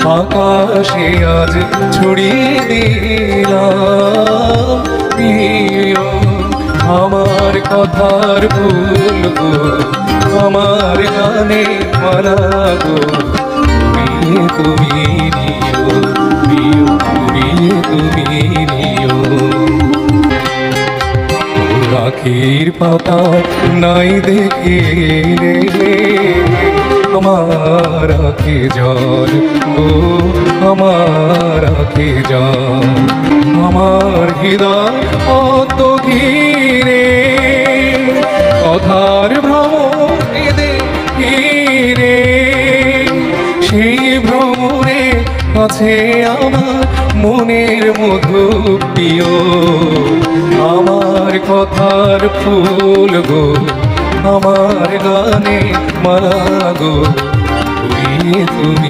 আকাশে আজ ছড়িয়ে দিলাম প্রিয় আমার কথার ফুল গো আমার গানে মালা গো তুমি নিও প্রিয় তুমি নিও আখির পাতা নাই দেখে আমার আখি জল গো আমার আখি জল আমার হৃদয় অত ঘিরে কথার ভ্রমণে ঘিরে সেই ভ্রমণে আছে আমার মনের মধু প্রিয় আমার কথার ফুল গো আমার গানে মালা গো তুমি